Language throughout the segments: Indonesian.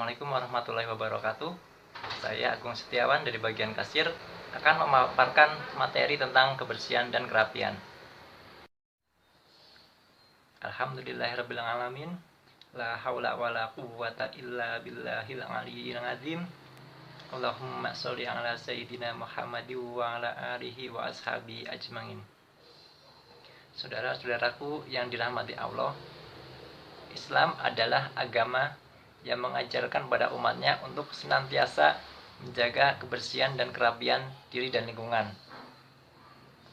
Assalamualaikum warahmatullahi wabarakatuh. Saya Agung Setiawan dari bagian kasir akan memaparkan materi tentang kebersihan dan kerapian. Alhamdulillahirrabbilalamin. La haula wala quwwata illa billahil aliyyil azim. Allahumma sholli ala sayyidina Muhammad wa ala alihi wa ashabi ajmain. Saudara-saudaraku yang dirahmati Allah, Islam adalah agama yang mengajarkan pada umatnya untuk senantiasa menjaga kebersihan dan kerapian diri dan lingkungan.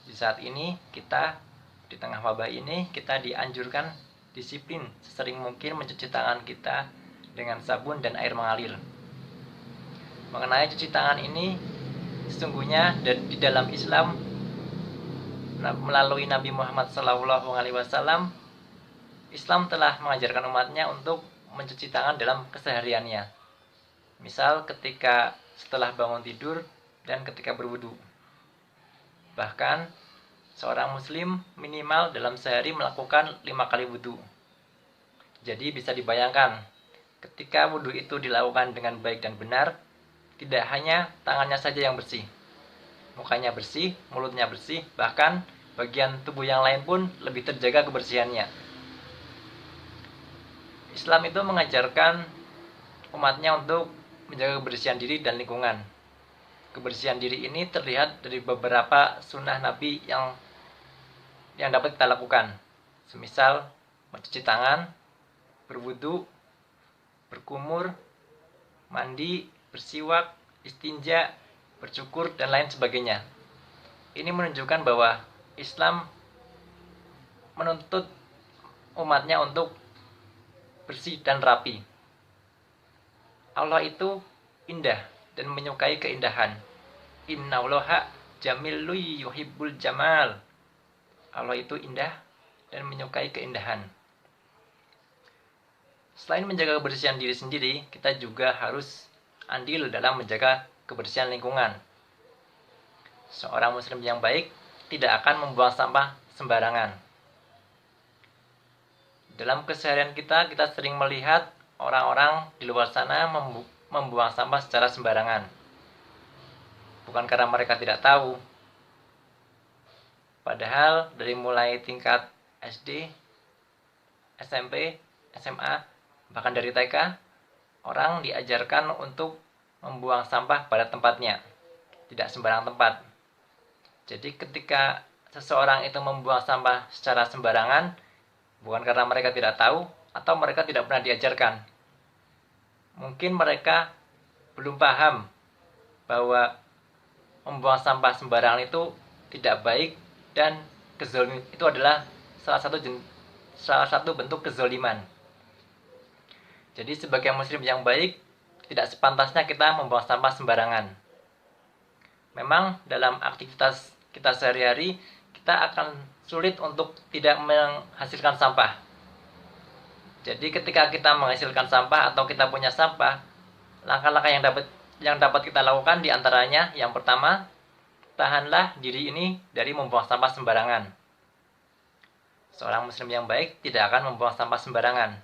Di saat ini di tengah wabah ini kita dianjurkan disiplin sesering mungkin mencuci tangan kita dengan sabun dan air mengalir. Mengenai cuci tangan ini, sesungguhnya di dalam Islam melalui Nabi Muhammad SAW, Islam telah mengajarkan umatnya untuk mencuci tangan dalam kesehariannya. Misal ketika setelah bangun tidur dan ketika berwudu. Bahkan seorang muslim minimal dalam sehari melakukan 5 kali wudu. Jadi bisa dibayangkan, ketika wudu itu dilakukan dengan baik dan benar, tidak hanya tangannya saja yang bersih, mukanya bersih, mulutnya bersih, bahkan bagian tubuh yang lain pun lebih terjaga kebersihannya. Islam itu mengajarkan umatnya untuk menjaga kebersihan diri dan lingkungan. Kebersihan diri ini terlihat dari beberapa sunnah Nabi yang dapat kita lakukan. Semisal mencuci tangan, berwudu, berkumur, mandi, bersiwak, istinja, bercukur, dan lain sebagainya. Ini menunjukkan bahwa Islam menuntut umatnya untuk bersih dan rapi. Allah itu indah dan menyukai keindahan. Innallaha jamilun yuhibbul jamal. Allah itu indah dan menyukai keindahan. Selain menjaga kebersihan diri sendiri, kita juga harus andil dalam menjaga kebersihan lingkungan. Seorang muslim yang baik tidak akan membuang sampah sembarangan. Dalam keseharian kita sering melihat orang-orang di luar sana membuang sampah secara sembarangan. Bukan karena mereka tidak tahu. Padahal dari mulai tingkat SD, SMP, SMA, bahkan dari TK, orang diajarkan untuk membuang sampah pada tempatnya, tidak sembarang tempat. Jadi ketika seseorang itu membuang sampah secara sembarangan, bukan karena mereka tidak tahu atau mereka tidak pernah diajarkan. Mungkin mereka belum paham bahwa membuang sampah sembarangan itu tidak baik dan kezaliman itu adalah salah satu bentuk kezaliman. Jadi sebagai muslim yang baik, tidak sepantasnya kita membuang sampah sembarangan. Memang dalam aktivitas kita sehari-hari, kita akan sulit untuk tidak menghasilkan sampah. Jadi ketika kita menghasilkan sampah atau kita punya sampah, langkah-langkah yang dapat kita lakukan diantaranya, yang pertama, tahanlah diri ini dari membuang sampah sembarangan. Seorang muslim yang baik tidak akan membuang sampah sembarangan.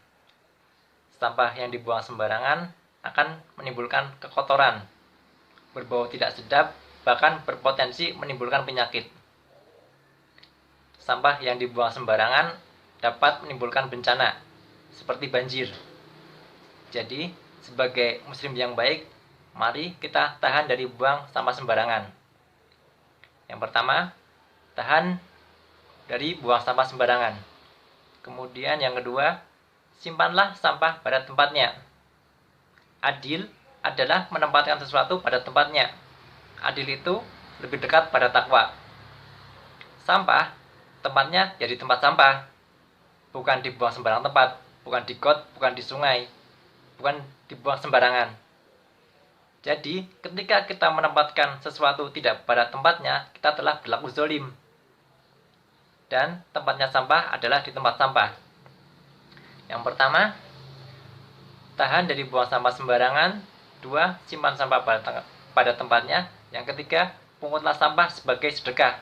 Sampah yang dibuang sembarangan akan menimbulkan kekotoran, berbau tidak sedap, bahkan berpotensi menimbulkan penyakit. Sampah yang dibuang sembarangan dapat menimbulkan bencana, seperti banjir. Jadi, sebagai muslim yang baik, mari kita tahan dari buang sampah sembarangan. Yang pertama, tahan dari buang sampah sembarangan. Kemudian yang kedua, simpanlah sampah pada tempatnya. Adil adalah menempatkan sesuatu pada tempatnya. Adil itu lebih dekat pada takwa. Sampah, tempatnya jadi tempat sampah. Bukan dibuang sembarang tempat, bukan di got, bukan di sungai, bukan dibuang sembarangan. Jadi, ketika kita menempatkan sesuatu tidak pada tempatnya, kita telah berlaku zalim. Dan tempatnya sampah adalah di tempat sampah. Yang pertama, tahan dari buang sampah sembarangan. 2, simpan sampah pada tempatnya. Yang ketiga, pungutlah sampah sebagai sedekah.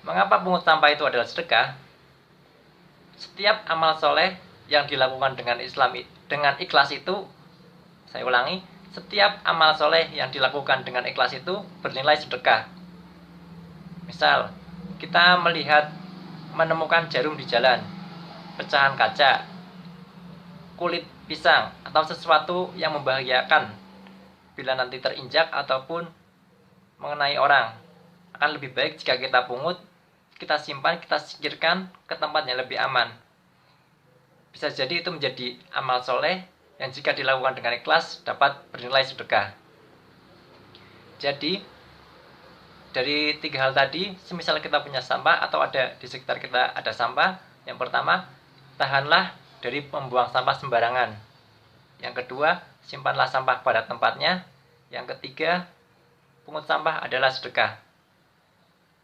Mengapa pungut sampah itu adalah sedekah? Setiap amal soleh yang dilakukan dengan ikhlas itu Saya ulangi, setiap amal soleh yang dilakukan dengan ikhlas itu bernilai sedekah. Misal, kita menemukan jarum di jalan, pecahan kaca, kulit pisang, atau sesuatu yang membahayakan bila nanti terinjak ataupun mengenai orang. Akan lebih baik jika kita pungut, kita simpan, kita singkirkan ke tempat yang lebih aman. Bisa jadi itu menjadi amal soleh yang jika dilakukan dengan ikhlas dapat bernilai sedekah. Jadi dari 3 hal tadi, semisal kita punya sampah atau ada di sekitar kita ada sampah, yang pertama, tahanlah dari membuang sampah sembarangan. Yang kedua, simpanlah sampah pada tempatnya. Yang ketiga, pungut sampah adalah sedekah.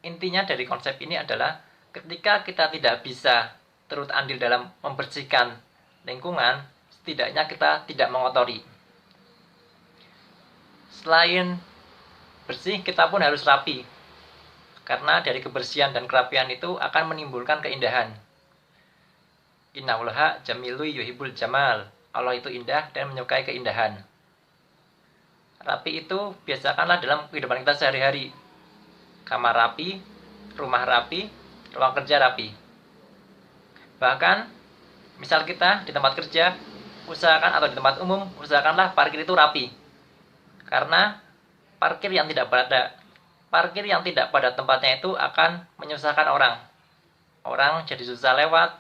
Intinya dari konsep ini adalah ketika kita tidak bisa turut andil dalam membersihkan lingkungan, setidaknya kita tidak mengotori. Selain bersih, kita pun harus rapi. Karena dari kebersihan dan kerapian itu akan menimbulkan keindahan. Innallaha jamilun yuhibbul jamal. Allah itu indah dan menyukai keindahan. Rapi itu biasakanlah dalam kehidupan kita sehari-hari. Kamar rapi, rumah rapi, ruang kerja rapi. Bahkan, misal kita di tempat kerja, usahakan atau di tempat umum, usahakanlah parkir itu rapi. Karena parkir yang tidak pada tempatnya itu akan menyusahkan orang. Orang jadi susah lewat,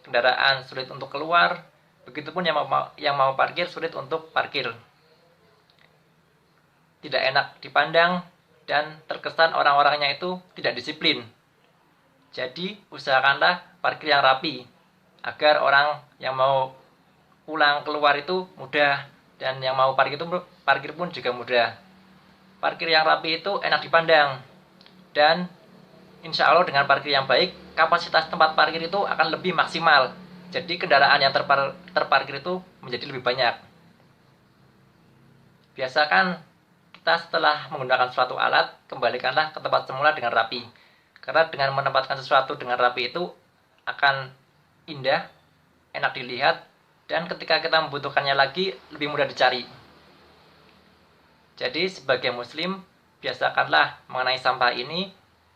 kendaraan sulit untuk keluar, begitupun yang mau parkir sulit untuk parkir. Tidak enak dipandang dan terkesan orang-orangnya itu tidak disiplin. Jadi usahakanlah parkir yang rapi agar orang yang mau pulang keluar itu mudah dan yang mau parkir pun juga mudah. Parkir yang rapi itu enak dipandang dan insya Allah dengan parkir yang baik kapasitas tempat parkir itu akan lebih maksimal. Jadi kendaraan yang terparkir itu menjadi lebih banyak. Biasakan kita setelah menggunakan suatu alat kembalikanlah ke tempat semula dengan rapi. Karena dengan menempatkan sesuatu dengan rapi itu akan indah, enak dilihat, dan ketika kita membutuhkannya lagi, lebih mudah dicari. Jadi sebagai muslim, biasakanlah mengenai sampah ini,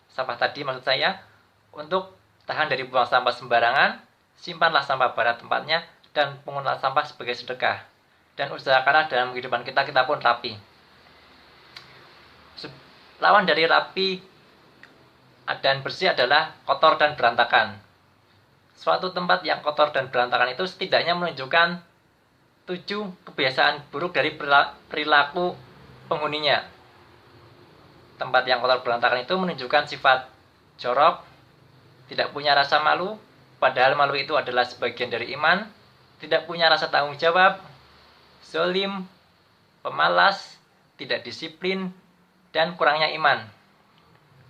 sampah tadi maksud saya, untuk tahan dari buang sampah sembarangan, simpanlah sampah pada tempatnya, dan penggunaan sampah sebagai sedekah. Dan usahakanlah dalam kehidupan kita pun rapi. Lawan dari rapi dan bersih adalah kotor dan berantakan. Suatu tempat yang kotor dan berantakan itu setidaknya menunjukkan 7 kebiasaan buruk dari perilaku penghuninya. Tempat yang kotor berantakan itu menunjukkan sifat jorok, tidak punya rasa malu, padahal malu itu adalah sebagian dari iman, tidak punya rasa tanggung jawab, zalim, pemalas, tidak disiplin, dan kurangnya iman.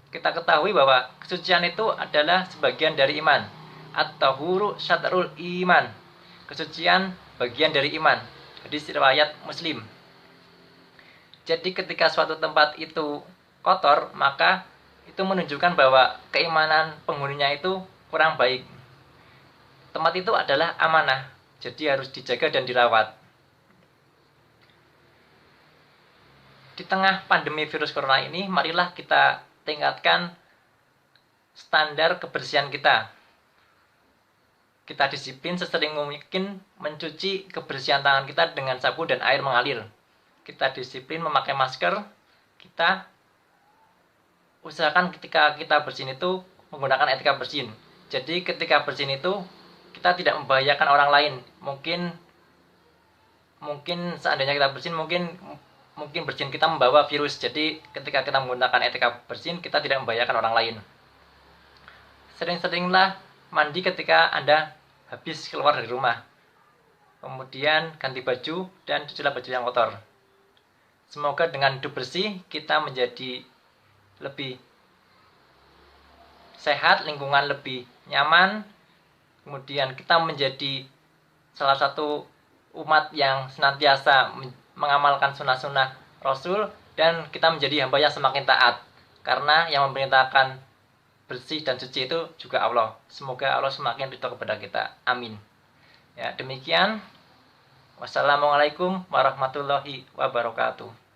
Kita ketahui bahwa kesucian itu adalah sebagian dari iman. At-tahuru syatrul iman. Kesucian bagian dari iman. Hadis riwayat Muslim. Jadi ketika suatu tempat itu kotor, maka itu menunjukkan bahwa keimanan penghuninya itu kurang baik. Tempat itu adalah amanah, jadi harus dijaga dan dirawat. Di tengah pandemi virus corona ini, marilah kita tingkatkan standar kebersihan kita. Kita disiplin sesering mungkin mencuci kebersihan tangan kita dengan sabun dan air mengalir. Kita disiplin memakai masker. Kita usahakan ketika kita bersin itu menggunakan etika bersin. Jadi ketika bersin itu kita tidak membahayakan orang lain. Mungkin seandainya kita bersin mungkin bersin kita membawa virus. Jadi ketika kita menggunakan etika bersin, kita tidak membahayakan orang lain. Sering-seringlah mandi ketika Anda habis keluar dari rumah. Kemudian ganti baju dan cucilah baju yang kotor. Semoga dengan hidup bersih kita menjadi lebih sehat, lingkungan lebih nyaman. Kemudian kita menjadi salah satu umat yang senantiasa mengamalkan sunnah-sunnah Rasul, dan kita menjadi hamba yang semakin taat. Karena yang memerintahkan bersih dan suci itu juga Allah. Semoga Allah semakin ridho kepada kita. Amin. Ya, demikian. Wassalamualaikum warahmatullahi wabarakatuh.